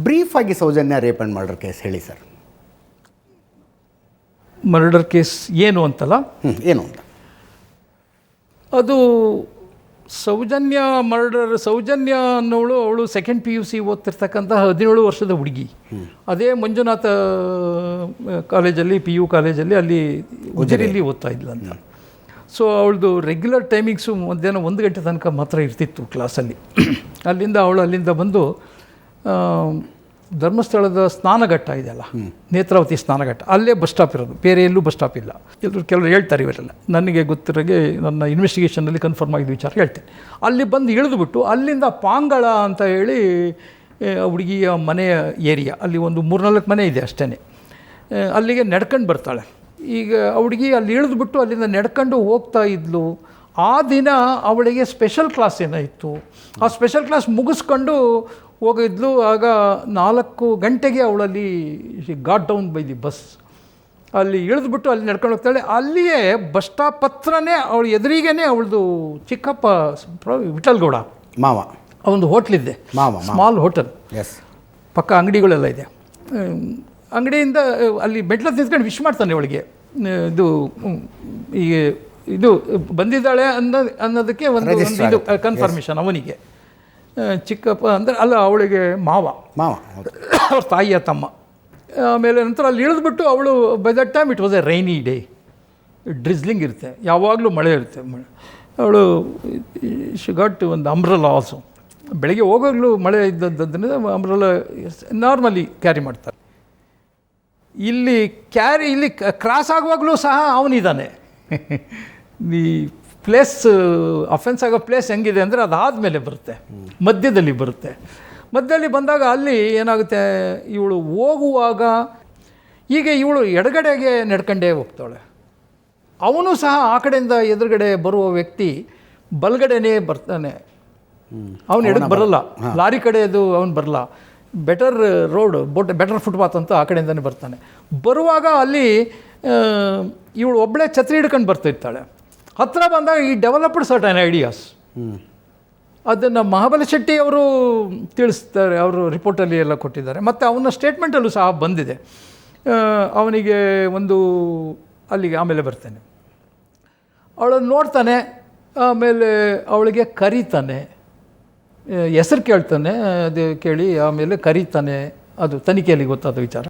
ಬ್ರೀಫಾಗಿ Sowjanya rape and murder case ಹೇಳಿ sir. Murder case ಏನು ಅಂತಲ್ಲ, ಏನು ಅಂತ. ಅದು ಸೌಜನ್ಯ ಅನ್ನೋಳು, ಅವಳು ಸೆಕೆಂಡ್ PUC ಓದ್ತಿರ್ತಕ್ಕಂಥ 17 ವರ್ಷದ ಹುಡುಗಿ. ಅದೇ ಮಂಜುನಾಥ ಕಾಲೇಜಲ್ಲಿ, PU ಕಾಲೇಜಲ್ಲಿ, ಅಲ್ಲಿ ಉಜಿರೆಯಲ್ಲಿ ಓದ್ತಾ ಇದ್ಲಂತ. ಸೊ ಅವಳದು ರೆಗ್ಯುಲರ್ ಟೈಮಿಂಗ್ಸು ಮಧ್ಯಾಹ್ನ 1 ಗಂಟೆ ತನಕ ಮಾತ್ರ ಇರ್ತಿತ್ತು ಕ್ಲಾಸಲ್ಲಿ. ಅಲ್ಲಿಂದ ಬಂದು ಧರ್ಮಸ್ಥಳದ ಸ್ನಾನಘಟ್ಟ ಇದೆಯಲ್ಲ, ನೇತ್ರಾವತಿ ಸ್ನಾನಘಟ್ಟ, ಅಲ್ಲೇ ಬಸ್ ಸ್ಟಾಪ್ ಇರೋದು, ಬೇರೆ ಎಲ್ಲೂ ಬಸ್ ಸ್ಟಾಪ್ ಇಲ್ಲ. ಕೆಲವರು ಹೇಳ್ತಾರೆ, ಇವರೆಲ್ಲ ನನಗೆ ಗೊತ್ತಿರೋಗೆ ನನ್ನ ಇನ್ವೆಸ್ಟಿಗೇಷನಲ್ಲಿ ಕನ್ಫರ್ಮ್ ಆಗಿದ್ದ ವಿಚಾರ ಹೇಳ್ತೇನೆ. ಅಲ್ಲಿ ಬಂದು ಇಳಿದುಬಿಟ್ಟು ಅಲ್ಲಿಂದ ಪಾಂಗಳ ಅಂತ ಹೇಳಿ ಹುಡುಗಿಯ ಮನೆಯ ಏರಿಯಾ, ಅಲ್ಲಿ ಒಂದು 3-4 ಮನೆ ಇದೆ ಅಷ್ಟೇ, ಅಲ್ಲಿಗೆ ನಡ್ಕೊಂಡು ಬರ್ತಾಳೆ. ಈಗ ಹುಡುಗಿ ಅಲ್ಲಿ ಇಳಿದುಬಿಟ್ಟು ಅಲ್ಲಿಂದ ನಡ್ಕೊಂಡು ಹೋಗ್ತಾ ಇದ್ಲು. ಆ ದಿನ ಅವಳಿಗೆ ಸ್ಪೆಷಲ್ ಕ್ಲಾಸ್ ಏನೋ ಇತ್ತು. ಆ ಸ್ಪೆಷಲ್ ಕ್ಲಾಸ್ ಮುಗಿಸ್ಕೊಂಡು ಹೋಗಿದ್ಲು. ಆಗ 4 ಗಂಟೆಗೆ ಅವಳಲ್ಲಿ got down by the bus. ಅಲ್ಲಿ ಇಳಿದ್ಬಿಟ್ಟು ಅಲ್ಲಿ ನಡ್ಕೊಂಡು ಹೋಗ್ತಾಳೆ. ಅಲ್ಲಿಯೇ ಬಸ್ ಸ್ಟಾಪ್ ಹತ್ರನೇ ಅವಳು ಎದುರಿಗೇ ಅವಳದು ಚಿಕ್ಕಪ್ಪ ವಿಠಲ್ಗೌಡ ಮಾವ ಒಂದು ಹೋಟ್ಲಿದೆ, ಸ್ಮಾಲ್ ಹೋಟೆಲ್, ಪಕ್ಕ ಅಂಗಡಿಗಳೆಲ್ಲ ಇದೆ. ಅಂಗಡಿಯಿಂದ ಅಲ್ಲಿ ಮೆಟ್ಲ ನಿಂತ್ಕೊಂಡು ವಿಶ್ ಮಾಡ್ತಾನೆ ಅವಳಿಗೆ. ಇದು ಬಂದಿದ್ದಾಳೆ ಅನ್ನೋದಕ್ಕೆ ಒಂದು ಇದು ಕನ್ಫರ್ಮೇಷನ್ ಅವನಿಗೆ. ಚಿಕ್ಕಪ್ಪ ಅಂದರೆ ಅಲ್ಲ, ಅವಳಿಗೆ ಮಾವ ಅವ್ರ ತಾಯಿಯ ತಮ್ಮ. ಆಮೇಲೆ ನಂತರ ಅಲ್ಲಿ ಇಳಿದ್ಬಿಟ್ಟು ಅವಳು, by that time it was A rainy day, drizzling ಇರುತ್ತೆ, ಯಾವಾಗಲೂ ಮಳೆ ಇರುತ್ತೆ. ಅವಳು ಗಾಟ್ ಒಂದು ಅಂಬ್ರಲ್ಲ ಆಲ್ಸೋ. ಬೆಳಗ್ಗೆ ಹೋಗೋಗ್ಲೂ ಮಳೆ ಇದ್ದದ್ದರಿಂದ ಅಂಬ್ರಲ್ಲ ನಾರ್ಮಲಿ ಕ್ಯಾರಿ ಮಾಡ್ತಾರೆ. ಇಲ್ಲಿ ಕ್ರಾಸ್ ಆಗುವಾಗಲೂ ಸಹ ಅವನಿದ್ದಾನೆ. ಈ ಪ್ಲೇಸ್, ಅಫೆನ್ಸ್ ಆಗೋ ಪ್ಲೇಸ್ ಹೆಂಗಿದೆ ಅಂದರೆ ಅದಾದಮೇಲೆ ಬರುತ್ತೆ, ಮಧ್ಯದಲ್ಲಿ ಬರುತ್ತೆ. ಮಧ್ಯದಲ್ಲಿ ಬಂದಾಗ ಅಲ್ಲಿ ಏನಾಗುತ್ತೆ, ಇವಳು ಹೋಗುವಾಗ ಈಗ ಇವಳು ಎಡಗಡೆಗೆ ನಡ್ಕೊಂಡೇ ಹೋಗ್ತಾಳೆ. ಅವನು ಸಹ ಆ ಕಡೆಯಿಂದ ಎದುರುಗಡೆ ಬರುವ ವ್ಯಕ್ತಿ ಬಲಗಡೆನೇ ಬರ್ತಾನೆ. ಅವನು ಎಡಕ್ಕೆ ಬರಲ್ಲ, ಲಾರಿ ಕಡೆದು ಅವನು ಬರಲ್ಲ. ಬೆಟರ್ ರೋಡ್, ಬೆಟರ್ ಫುಟ್ಪಾತ್ ಅಂತ ಆ ಕಡೆಯಿಂದನೇ ಬರ್ತಾನೆ. ಬರುವಾಗ ಅಲ್ಲಿ ಇವಳು ಒಬ್ಬಳೇ ಛತ್ರಿ ಹಿಡ್ಕೊಂಡು ಬರ್ತಿರ್ತಾಳೆ. ಹತ್ತಿರ ಬಂದಾಗ ಈ ಡೆವಲಪ್ಡ್ ಸರ್ಟನ್ ಐಡಿಯಾಸ್, ಅದನ್ನು ಮಹಾಬಲಿ ಶೆಟ್ಟಿ ಅವರು ತಿಳಿಸ್ತಾರೆ, ಅವರು ರಿಪೋರ್ಟಲ್ಲಿ ಎಲ್ಲ ಕೊಟ್ಟಿದ್ದಾರೆ. ಮತ್ತು ಅವನ ಸ್ಟೇಟ್ಮೆಂಟಲ್ಲೂ ಸಹ ಬಂದಿದೆ. ಅವನಿಗೆ ಒಂದು ಅಲ್ಲಿಗೆ ಆಮೇಲೆ ಬರ್ತಾನೆ, ಅವಳನ್ನು ನೋಡ್ತಾನೆ, ಆಮೇಲೆ ಅವಳಿಗೆ ಕರೀತಾನೆ, ಹೆಸರು ಕೇಳ್ತಾನೆ. ಅದು ಕೇಳಿ ಆಮೇಲೆ ಕರೀತಾನೆ. ಅದು ತನಿಖೆಯಲ್ಲಿ ಗೊತ್ತಾದ ವಿಚಾರ.